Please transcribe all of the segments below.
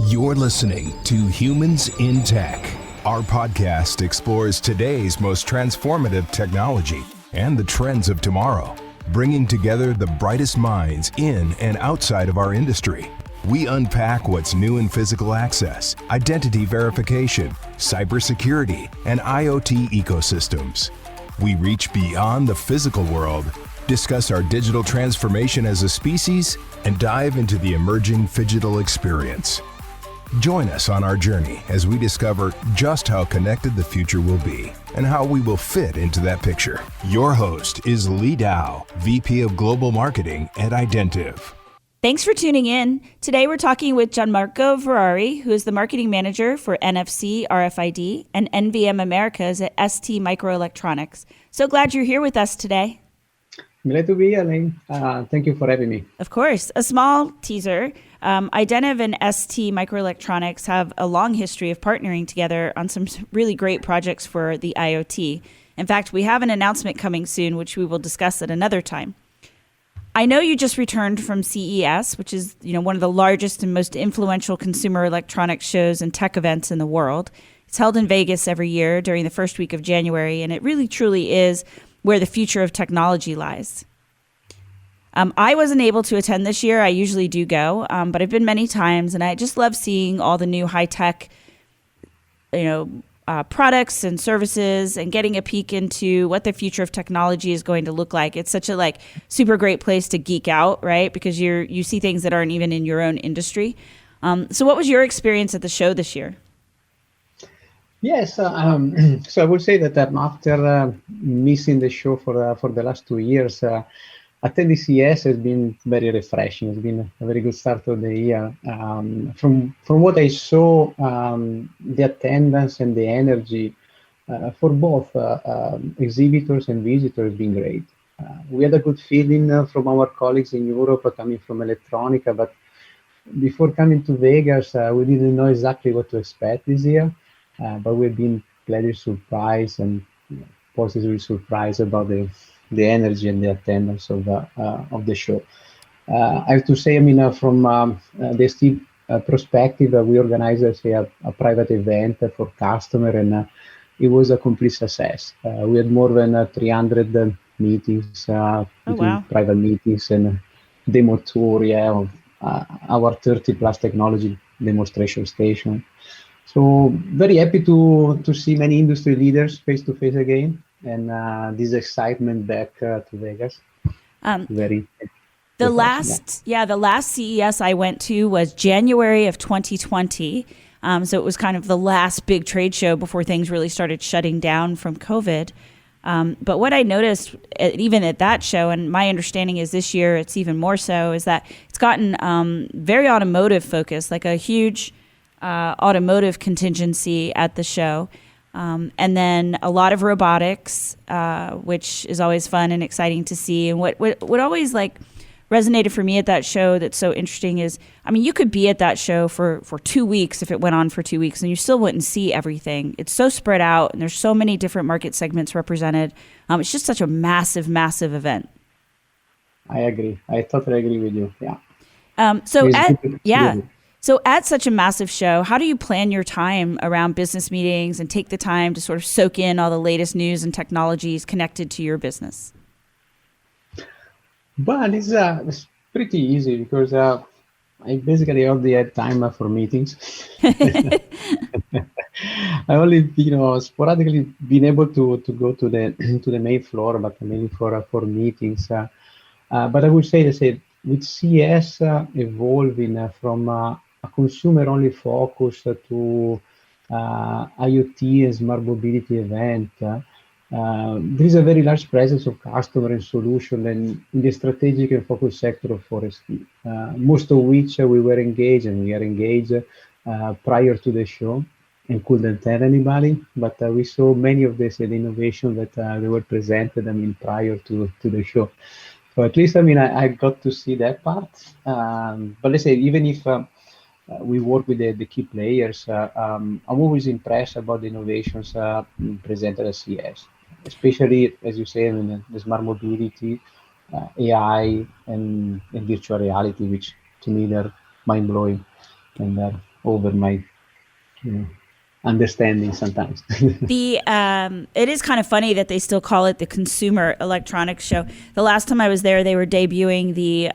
You're listening to Humans in Tech. Our podcast explores today's most transformative technology and the trends of tomorrow, bringing together the brightest minds in and outside of our industry. We unpack what's new in physical access, identity verification, cybersecurity, and IoT ecosystems. We reach beyond the physical world, discuss our digital transformation as a species, and dive into the emerging phygital experience. Join us on our journey as we discover just how connected the future will be and how we will fit into that picture. Your host is Lee Dow, VP of Global Marketing at Identiv. Thanks for tuning in. Today we're talking with Gianmarco Ferrari, who is the marketing manager for NFC, RFID, and NVM Americas at STMicroelectronics. So glad you're here with us today. Glad to be here, Lee. Thank you for having me. Of course. A small teaser. Identiv and STMicroelectronics have a long history of partnering together on some really great projects for the IoT. In fact, we have an announcement coming soon, which we will discuss at another time. I know you just returned from CES, which is, one of the largest and most influential consumer electronics shows and tech events in the world. It's held in Vegas every year during the first week of January, and it really truly is where the future of technology lies. I wasn't able to attend this year. I usually do go, but I've been many times, and I just love seeing all the new high-tech, products and services, and getting a peek into what the future of technology is going to look like. It's such a super great place to geek out, right? Because you see things that aren't even in your own industry. So, what was your experience at the show this year? Yes, so I would say that after missing the show for the last 2 years, attending CES has been very refreshing. It's been a very good start of the year. From what I saw, the attendance and the energy for both exhibitors and visitors has been great. We had a good feeling from our colleagues in Europe coming from Electronica, but before coming to Vegas, we didn't know exactly what to expect this year. But we've been pleasantly surprised and positively surprised about the energy and the attendance of the show. I have to say, from the ST perspective, we organized a private event for customer, and it was a complete success. We had more than 300 meetings, private meetings and demo tour. Our 30 plus technology demonstration station. So very happy to see many industry leaders face to face again, and this excitement back to Vegas. The last CES I went to was January of 2020. So it was kind of the last big trade show before things really started shutting down from COVID. But what I noticed, even at that show, and my understanding is this year it's even more so, is that it's gotten very automotive focused, like a huge automotive contingency at the show. And then a lot of robotics, which is always fun and exciting to see. And what always resonated for me at that show that's so interesting is, you could be at that show for 2 weeks if it went on for 2 weeks and you still wouldn't see everything. It's so spread out and there's so many different market segments represented. It's just such a massive, massive event. I agree. I totally agree with you. So at such a massive show, how do you plan your time around business meetings and take the time to sort of soak in all the latest news and technologies connected to your business? But it's pretty easy because I basically only had time for meetings. I only, sporadically been able to go to the main floor, but mainly for meetings. But I would say with CES evolving from a consumer-only focus to IoT and smart mobility event, there is a very large presence of customer and solution in the strategic and focus sector of forestry, most of which we were engaged and we are engaged prior to the show and couldn't tell anybody, but we saw many of the innovation that they were presented, prior to the show. So at least, I got to see that part. But let's say, even if we work with the key players, I'm always impressed about the innovations presented at CES, especially, as you say, the smart mobility, AI, and virtual reality, which to me they're mind-blowing. And over my understanding sometimes. It is kind of funny that they still call it the Consumer Electronics Show. The last time I was there, they were debuting the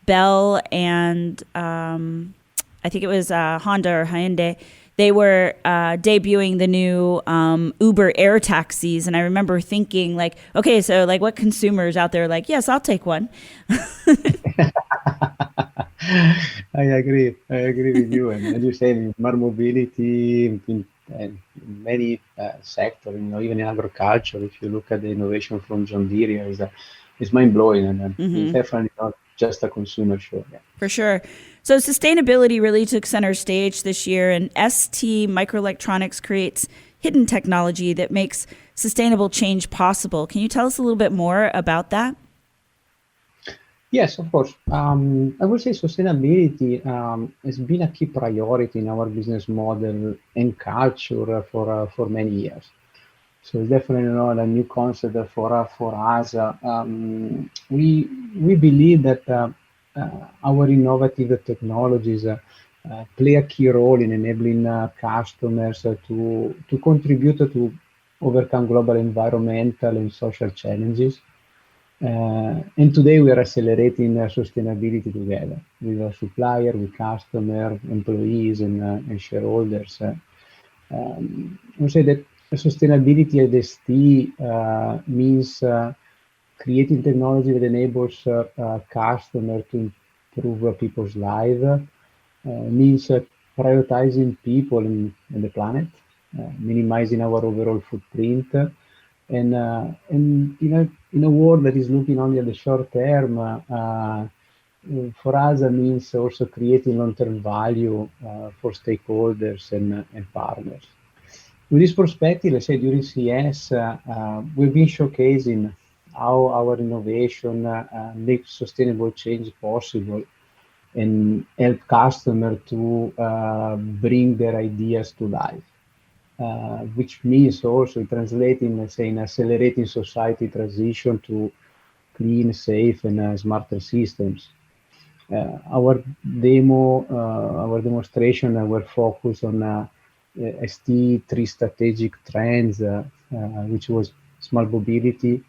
Bell and I think it was Honda or Hyundai. They were debuting the new Uber air taxis, and I remember thinking, like, okay, so like, what consumers out there are like, yes, I'll take one. I agree. I agree with you. And as you said, in smart mobility, in many sectors, even in agriculture, if you look at the innovation from John Deere, it's mind blowing, and it's definitely not just a consumer show. Yeah. For sure. So sustainability really took center stage this year, and STMicroelectronics creates hidden technology that makes sustainable change possible. Can you tell us a little bit more about that? Yes, of course. I would say sustainability has been a key priority in our business model and culture for many years. So it's definitely not a new concept for us. We believe that our innovative technologies play a key role in enabling customers to contribute to overcome global environmental and social challenges. And today we are accelerating sustainability together with our supplier, with customer, employees, and shareholders. I would say that sustainability at ST means creating technology that enables customers to improve people's lives, means prioritizing people and the planet, minimizing our overall footprint, and in a world that is looking only at the short term, for us it means also creating long-term value for stakeholders and partners. With this perspective, let's say during CES, we've been showcasing how our innovation makes sustainable change possible and help customers to bring their ideas to life. Which means also translating, let's say, in accelerating society transition to clean, safe, and smarter systems. Our demonstration were focused on ST three strategic trends, which was smart mobility,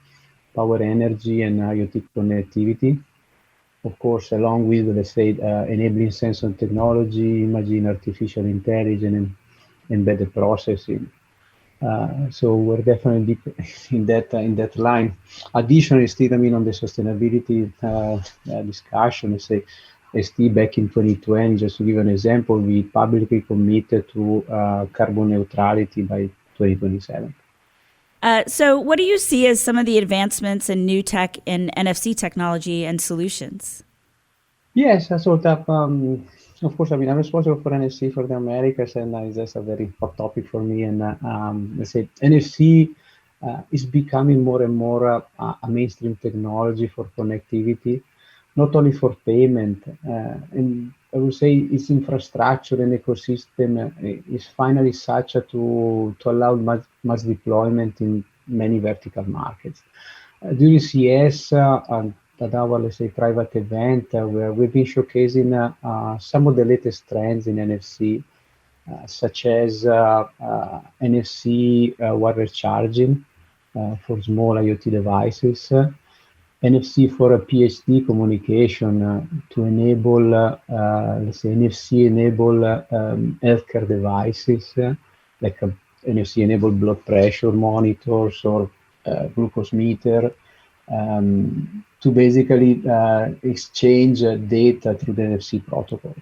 power energy, and IoT connectivity. Of course, along with, let's say, enabling sensor technology, imaging artificial intelligence, and embedded processing. So we're definitely deep in that line. Additionally, still, on the sustainability discussion, let's say, ST back in 2020, just to give an example, we publicly committed to carbon neutrality by 2027. So what do you see as some of the advancements in new tech in NFC technology and solutions? Yes, so that, of course, I'm responsible for NFC for the Americas, and that's a very hot topic for me. And let's say NFC is becoming more and more a mainstream technology for connectivity, not only for payment. And I would say its infrastructure and ecosystem is finally such to allow mass deployment in many vertical markets. During CES, at our, let's say, private event, where we've been showcasing some of the latest trends in NFC, such as NFC wireless charging for small IoT devices, NFC for PhD communication to enable, let's say, NFC-enabled healthcare devices, like NFC-enabled blood pressure monitors or glucose meter, to basically exchange data through the NFC protocol.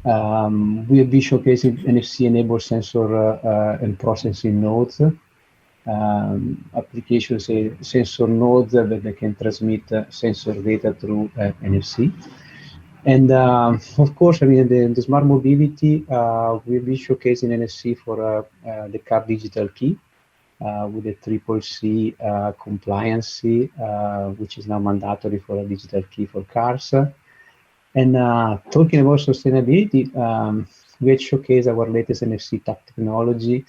We have been showcasing NFC-enabled sensor and processing nodes, applications, say, sensor nodes that they can transmit sensor data through NFC. And of course, the smart mobility, we'll be showcasing NFC for the car digital key, with the triple C compliancy, which is now mandatory for a digital key for cars. And talking about sustainability, we had showcased our latest NFC tap technology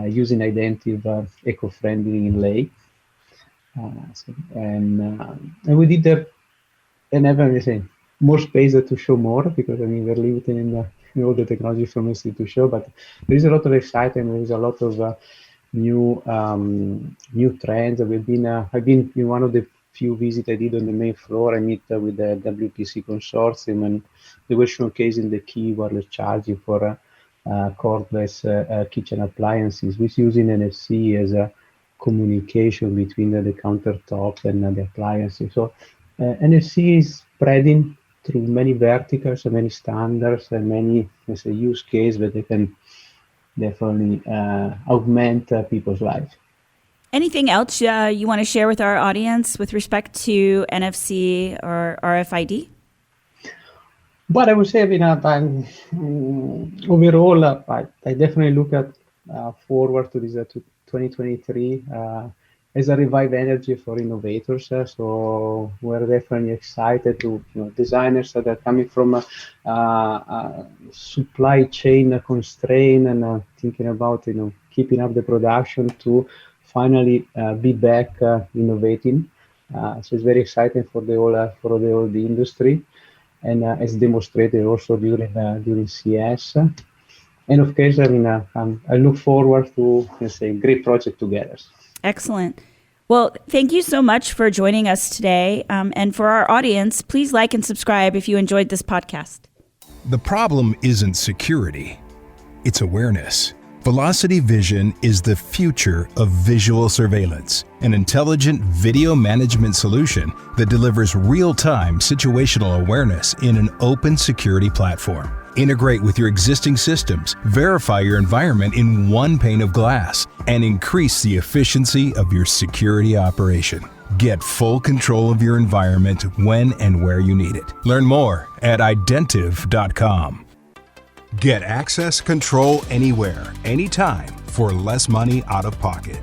using Identiv eco-friendly inlay. And we did and everything. more space to show more, because I mean we're limited in all the technology from ST to show, but there is a lot of excitement. There is a lot of new trends. I've been in one of the few visits I did on the main floor. I meet with the WPC consortium, and they were showcasing the key wireless charging for cordless kitchen appliances, which using NFC as a communication between the countertop and the appliances. So NFC is spreading through many verticals and many standards and many, let's say, use cases that they can definitely augment people's lives. Anything else you want to share with our audience with respect to NFC or RFID? But I would say, overall, I definitely look at forward to this to 2023 as a revived energy for innovators. So we're definitely excited to designers that are coming from supply chain constraint and thinking about keeping up the production to finally be back innovating. So it's very exciting for the industry, and as demonstrated also during CES. And of course, I look forward to, let's say, great project together. Excellent. Well, thank you so much for joining us today. And for our audience, please like and subscribe if you enjoyed this podcast. The problem isn't security, it's awareness. Velocity Vision is the future of visual surveillance, an intelligent video management solution that delivers real-time situational awareness in an open security platform. Integrate with your existing systems, verify your environment in one pane of glass, and increase the efficiency of your security operation. Get full control of your environment when and where you need it. Learn more at Identiv.com. Get access control anywhere, anytime, for less money out of pocket.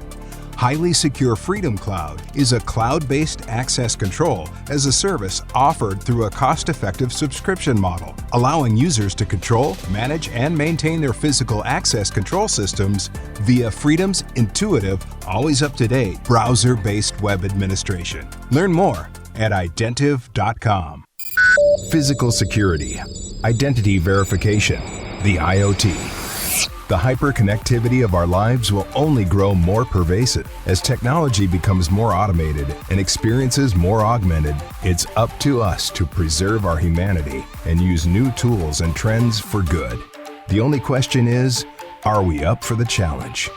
Highly Secure Freedom Cloud is a cloud-based access control as a service offered through a cost-effective subscription model, allowing users to control, manage, and maintain their physical access control systems via Freedom's intuitive, always up-to-date, browser-based web administration. Learn more at Identiv.com. Physical security, identity verification, the IoT. The hyperconnectivity of our lives will only grow more pervasive. As technology becomes more automated and experiences more augmented, it's up to us to preserve our humanity and use new tools and trends for good. The only question is, are we up for the challenge?